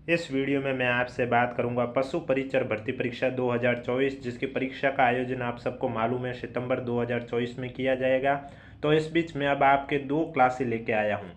इस वीडियो में मैं आपसे बात करूंगा पशु परिचर भर्ती परीक्षा 2024, जिसकी परीक्षा का आयोजन आप सबको मालूम है सितंबर 2024 में किया जाएगा। तो इस बीच मैं अब आपके दो क्लासेस लेके आया हूं।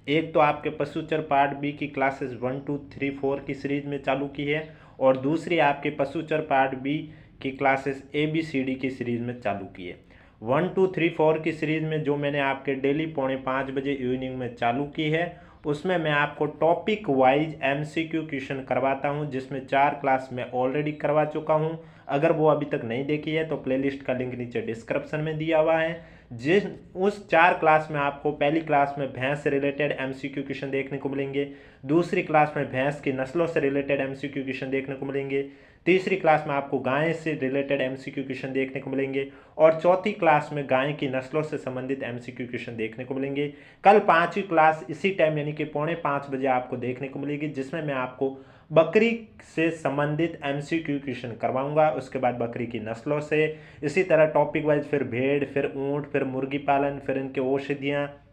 एक तो आपके पशुचर पार्ट बी की क्लासेस 1, 2, 3, 4 की सीरीज में चालू की है, और दूसरी आपके पशुचर पार्ट बी की क्लासेस ABCD की सीरीज में चालू की है। 1, 2, 3, 4 की सीरीज में जो मैंने आपके डेली 4:45 इवनिंग में चालू की है, उसमें मैं आपको टॉपिक वाइज MCQ क्वेश्चन करवाता हूं, जिसमें 4 क्लास मैं ऑलरेडी करवा चुका हूं। अगर वो अभी तक नहीं देखी है तो प्लेलिस्ट का लिंक नीचे डिस्क्रिप्शन में दिया हुआ है। जिस उस 4 क्लास में आपको पहली क्लास में भैंस से रिलेटेड MCQ क्वेश्चन देखने को मिलेंगे, दूसरी क्लास में भैंस की नस्लों से रिलेटेड MCQ क्वेश्चन देखने को मिलेंगे, तीसरी क्लास में आपको गाय से रिलेटेड MCQ क्वेश्चन देखने को मिलेंगे, और चौथी क्लास में गाय की नस्लों से संबंधित MCQ क्वेश्चन देखने को मिलेंगे। कल पांचवी क्लास इसी टाइम यानी कि 4:45 आपको देखने को मिलेगी, जिसमें मैं आपको बकरी से संबंधित MCQ क्वेश्चन करवाऊंगा। उसके बाद बकरी की नस्लों से, इसी तरह टॉपिक वाइज फिर भेड़, फिर ऊंट, फिर मुर्गी पालन, फिर इनके औषधियाँ,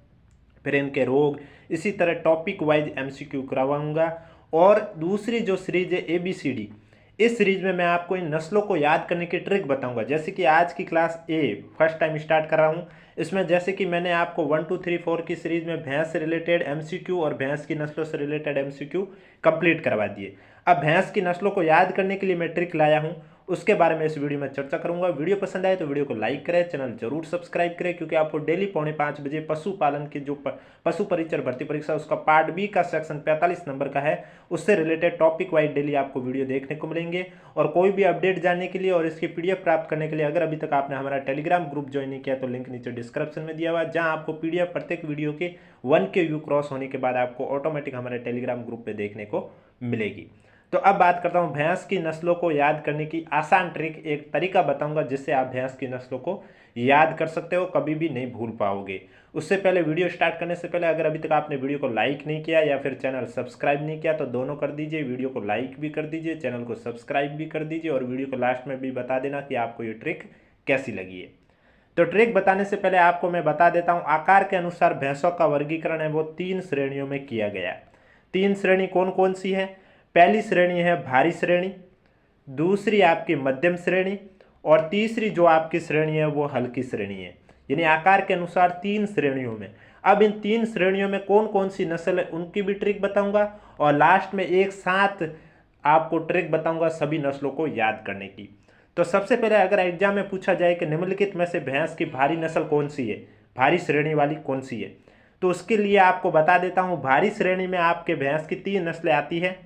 फिर इनके रोग, इसी तरह टॉपिक वाइज MCQ करवाऊंगा। और दूसरी जो सीरीज है ABCD, इस सीरीज में मैं आपको इन नस्लों को याद करने की ट्रिक बताऊंगा। जैसे कि आज की class A first time start कर रहा हूं, इसमें जैसे कि मैंने आपको 1, 2, 3, 4 की सीरीज में भैंस से रिलेटेड MCQ और भैंस की नस्लों से रिलेटेड MCQ कंप्लीट करवा दिए। अब भैंस की नस्लों को याद करने के लिए मैं ट्रिक लाया हूं, उसके बारे में इस वीडियो में चर्चा करूंगा। वीडियो पसंद आए तो वीडियो को लाइक करें, चैनल जरूर सब्सक्राइब करें, क्योंकि आपको डेली 4:45 पशुपालन की जो पशु परिचर भर्ती परीक्षा उसका पार्ट बी का सेक्शन 45 नंबर का है, उससे रिलेटेड टॉपिक वाइज डेली आपको वीडियो देखने को मिलेंगे। और कोई भी अपडेट जानने के लिए और इसकी PDF प्राप्त करने के लिए अगर अभी तक आपने हमारा टेलीग्राम ग्रुप ज्वाइन नहीं किया तो लिंक नीचे डिस्क्रिप्शन में दिया हुआ है, जहां आपको PDF प्रत्येक वीडियो के 1K व्यू क्रॉस होने के बाद आपको ऑटोमेटिक हमारे टेलीग्राम ग्रुप पे देखने को मिलेगी। तो अब बात करता हूं भैंस की नस्लों को याद करने की आसान ट्रिक, एक तरीका बताऊंगा जिससे आप भैंस की नस्लों को याद कर सकते हो, कभी भी नहीं भूल पाओगे। उससे पहले वीडियो स्टार्ट करने से पहले अगर अभी तक आपने वीडियो को लाइक नहीं किया या फिर चैनल सब्सक्राइब नहीं किया तो दोनों कर दीजिए। वीडियो को लाइक भी कर दीजिए, चैनल को सब्सक्राइब भी कर दीजिए, और वीडियो को लास्ट में भी बता देना कि आपको ये ट्रिक कैसी लगी है। तो ट्रिक बताने से पहले आपको मैं बता देता हूं, आकार के अनुसार भैंसों का वर्गीकरण है वो 3 श्रेणियों में किया गया है। 3 श्रेणी कौन कौन सी है? पहली श्रेणी है भारी श्रेणी, दूसरी आपकी मध्यम श्रेणी, और तीसरी जो आपकी श्रेणी है वो हल्की श्रेणी है। यानी आकार के अनुसार 3 श्रेणियों में। अब इन 3 श्रेणियों में कौन कौन सी नस्ल है उनकी भी ट्रिक बताऊंगा, और लास्ट में एक साथ आपको ट्रिक बताऊंगा सभी नस्लों को याद करने की। तो सबसे पहले अगर एग्जाम में पूछा जाए कि निम्नलिखित में से भैंस की भारी नस्ल कौन सी है, भारी श्रेणी वाली कौन सी है, तो उसके लिए आपको बता देता हूं। भारी श्रेणी में आपके भैंस की 3 नस्लें आती है,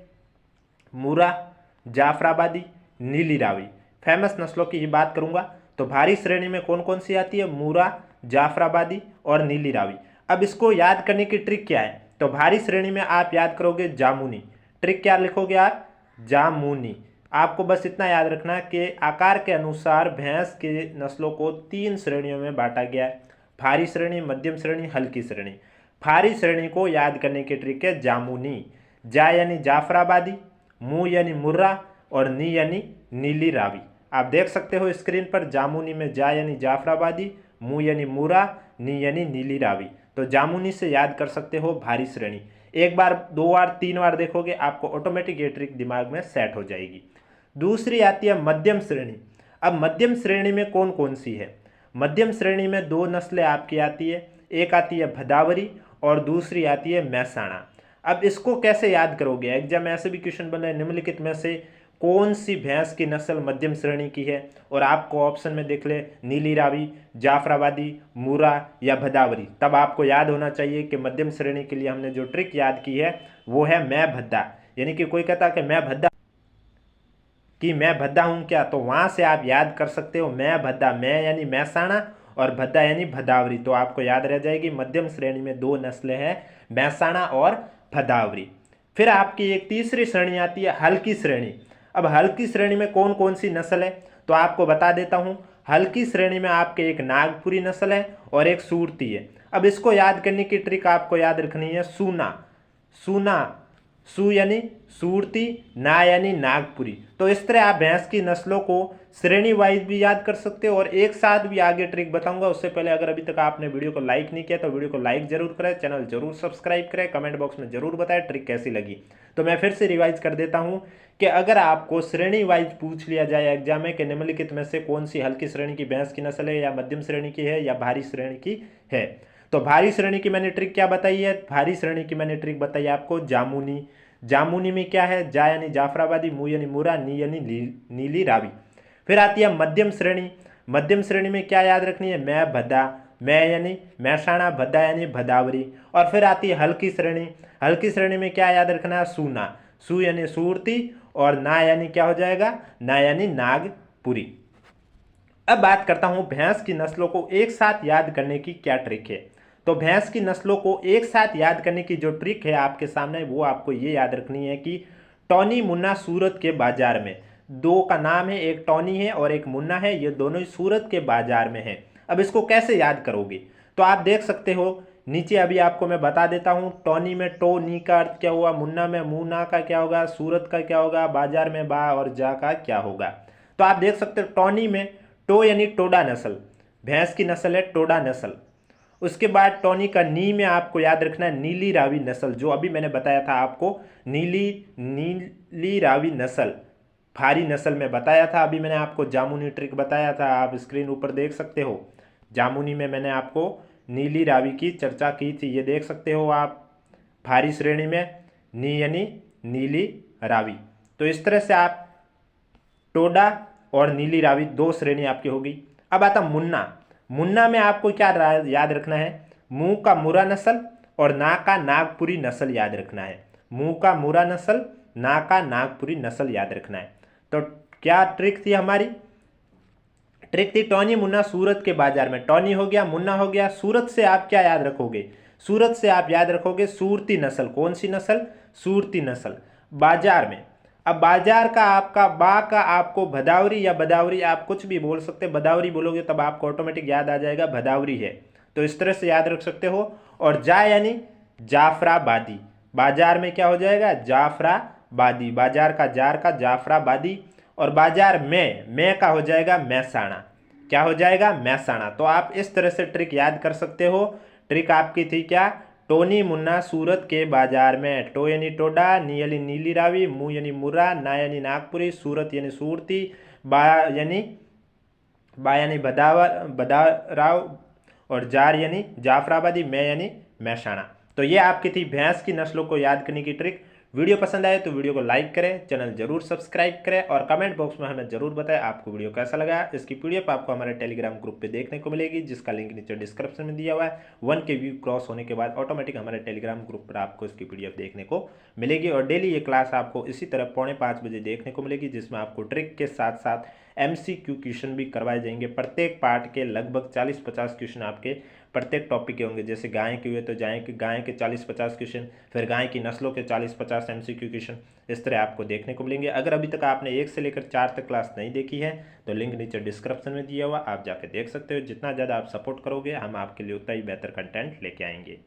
मुरा, जाफराबादी, नीली रावी। फेमस नस्लों की ही बात करूंगा। तो भारी श्रेणी में कौन कौन सी आती है? मुरा, जाफराबादी और नीली रावी। अब इसको याद करने की ट्रिक क्या है? तो भारी श्रेणी में आप याद करोगे जामुनी। ट्रिक क्या लिखोगे आप? जामुनी। आपको बस इतना याद रखना कि आकार के अनुसार भैंस के नस्लों को 3 श्रेणियों में बांटा गया है, भारी श्रेणी, मध्यम श्रेणी, हल्की श्रेणी। भारी श्रेणी को याद करने की ट्रिक है जामुनी। जा यानी जाफराबादी, मु यानी मुर्रा, और नी यानी नीली रावी। आप देख सकते हो स्क्रीन पर, जामुनी में जा यानी जाफराबादी, मु यानी मुरा, नी यानी नीली रावी। तो जामुनी से याद कर सकते हो भारी श्रेणी। एक बार, 2 बार, 3 बार देखोगे आपको ऑटोमेटिक ये ट्रिक दिमाग में सेट हो जाएगी। दूसरी आती है मध्यम श्रेणी। अब मध्यम श्रेणी में कौन कौन सी है? मध्यम श्रेणी में 2 नस्लें आपकी आती है, एक आती है भदावरी और दूसरी आती है महसाणा। अब इसको कैसे याद करोगे? एग्जाम में ऐसे भी क्वेश्चन बन रहे हैं, निम्नलिखित में से कौन सी भैंस की नस्ल मध्यम श्रेणी की है, और आपको ऑप्शन में देख ले नीली रावी, जाफराबादी, मुरा या भदावरी। तब आपको याद होना चाहिए कि मध्यम श्रेणी के लिए हमने जो ट्रिक याद की है वो है मैं भद्दा। यानी कि कोई कहता कि मैं भद्दा हूं क्या, तो वहां से आप याद कर सकते हो मैं भद्दा। मैं यानी महसाणा और भद्दा यानी भदावरी। तो आपको याद रह जाएगी मध्यम श्रेणी में 2 नस्लें हैं, महसाणा और भदावरी। फिर आपकी एक तीसरी श्रेणी आती है हल्की श्रेणी। अब हल्की श्रेणी में कौन कौन सी नस्ल है, तो आपको बता देता हूं। हल्की श्रेणी में आपके एक नागपुरी नस्ल है और एक सूरती है। अब इसको याद करने की ट्रिक आपको याद रखनी है सूना। सूना, सू यानी सूरती, ना यानी नागपुरी। तो इस तरह आप भैंस की नस्लों को श्रेणी वाइज भी याद कर सकते हो और एक साथ भी आगे ट्रिक बताऊंगा। उससे पहले अगर अभी तक आपने वीडियो को लाइक नहीं किया तो वीडियो को लाइक जरूर करें, चैनल जरूर सब्सक्राइब करें, कमेंट बॉक्स में जरूर बताएं ट्रिक कैसी लगी। तो मैं फिर से रिवाइज कर देता हूं कि अगर आपको श्रेणी वाइज पूछ लिया जाए एग्जाम में कि निम्नलिखित में से कौन सी हल्की श्रेणी की भैंस की नस्ल है, या मध्यम श्रेणी की है, या भारी श्रेणी की है, तो भारी श्रेणी की मैंने ट्रिक क्या बताई है? भारी श्रेणी की मैंने ट्रिक बताई आपको जामुनी। जामुनी में क्या है? जा यानी जाफराबादी, मू यानी मुरा, नी यानी नीली रावी। फिर आती है मध्यम श्रेणी। मध्यम श्रेणी में क्या याद रखनी है? मैं भदा, मैं यानी मैसाणा, भदा यानी भदावरी। और फिर आती है हल्की श्रेणी। हल्की श्रेणी में क्या याद रखना है? सूना, सू यानी सूरती, और ना यानी क्या हो जाएगा? ना यानी नागपुरी। अब बात करता हूं भैंस की नस्लों को एक साथ याद करने की क्या ट्रिक है। तो भैंस की नस्लों को एक साथ याद करने की जो ट्रिक है आपके सामने, वो आपको ये याद रखनी है कि टॉनी मुन्ना सूरत के बाजार में, दो का नाम है, एक टॉनी है और एक मुन्ना है, ये दोनों ही सूरत के बाजार में है। अब इसको कैसे याद करोगे? तो आप देख सकते हो नीचे, अभी आपको मैं बता देता हूँ। टॉनी में टो नी का अर्थ क्या हुआ, मुन्ना में मुना का क्या होगा, सूरत का क्या होगा, बाजार में बा और जा का क्या होगा। तो आप देख सकते हो टॉनी में टो यानी टोडा नस्ल, भैंस की नस्ल है टोडा नस्ल। उसके बाद टॉनी का नी में आपको याद रखना है नीली रावी नस्ल, जो अभी मैंने बताया था आपको, नीली रावी नस्ल भारी नस्ल में बताया था। अभी मैंने आपको जामुनी ट्रिक बताया था, आप स्क्रीन ऊपर देख सकते हो। जामुनी में मैंने आपको नीली रावी की चर्चा की थी, ये देख सकते हो आप। भारी श्रेणी में नी यानी नीली रावी। तो इस तरह से आप टोडा और नीली रावी दो श्रेणी आपकी होगी। अब आता मुन्ना। मुन्ना में आपको क्या याद रखना है? मुंह का मुरा नस्ल और ना का नागपुरी नस्ल याद रखना है। मुंह का मुरा नस्ल, ना का नागपुरी नस्ल याद रखना है। तो क्या ट्रिक थी हमारी? ट्रिक थी टॉनी मुन्ना सूरत के बाजार में। टॉनी हो गया, मुन्ना हो गया। सूरत से आप क्या याद रखोगे? सूरत से आप याद रखोगे सूरती नस्ल। कौन सी नस्ल? सूरती नस्ल। बाजार में, अब बाजार का आपका बा का आपको भदावरी या बदावरी, आप कुछ भी बोल सकते, बदावरी बोलोगे तब आपको ऑटोमेटिक याद आ जाएगा भदावरी है। तो इस तरह से याद रख सकते हो। और जा यानी जाफराबादी, बाजार में क्या हो जाएगा? जाफराबादी, बाजार का जार का जाफराबादी। और बाजार में, मैं का हो जाएगा मैसाणा। क्या हो जाएगा? मैसाणा। तो आप इस तरह से ट्रिक याद कर सकते हो। ट्रिक आपकी थी क्या? टोनी मुन्ना सूरत के बाजार में। टो यानी टोडा, नी यानी नीली रावी, मू यानी मुर्रा, ना यानी नागपुरी, सूरत यानी सूरती, बा यानी बदाराव, और जार यानी जाफराबादी, मैं यानी मैसाणा। तो ये आपकी थी भैंस की नस्लों को याद करने की ट्रिक। वीडियो पसंद आए तो वीडियो को लाइक करें, चैनल जरूर सब्सक्राइब करें और कमेंट बॉक्स में हमें जरूर बताएं आपको वीडियो कैसा लगा। इसकी पीडीएफ आपको हमारे टेलीग्राम ग्रुप पे देखने को मिलेगी, जिसका लिंक नीचे डिस्क्रिप्शन में दिया हुआ है। 1K व्यू क्रॉस होने के बाद ऑटोमेटिक हमारे टेलीग्राम ग्रुप पर आपको इसकी पीडीएफ देखने को मिलेगी। और डेली ये क्लास आपको इसी तरह 4:45 बजे देखने को मिलेगी, जिसमें आपको ट्रिक के साथ साथ MCQ क्वेश्चन भी करवाए जाएंगे। प्रत्येक पार्ट के लगभग 40-50 क्वेश्चन आपके प्रत्येक टॉपिक के होंगे। जैसे गाय के हुए तो गाय के 40-50 क्वेश्चन, फिर गाय की नस्लों के 40-50 MCQ क्वेश्चन, इस तरह आपको देखने को मिलेंगे। अगर अभी तक आपने 1 से लेकर 4 तक क्लास नहीं देखी है तो लिंक नीचे डिस्क्रिप्शन में दिया हुआ, आप जाके देख सकते हो। जितना ज़्यादा आप सपोर्ट करोगे हम आपके लिए उतना ही बेहतर कंटेंट लेके आएंगे।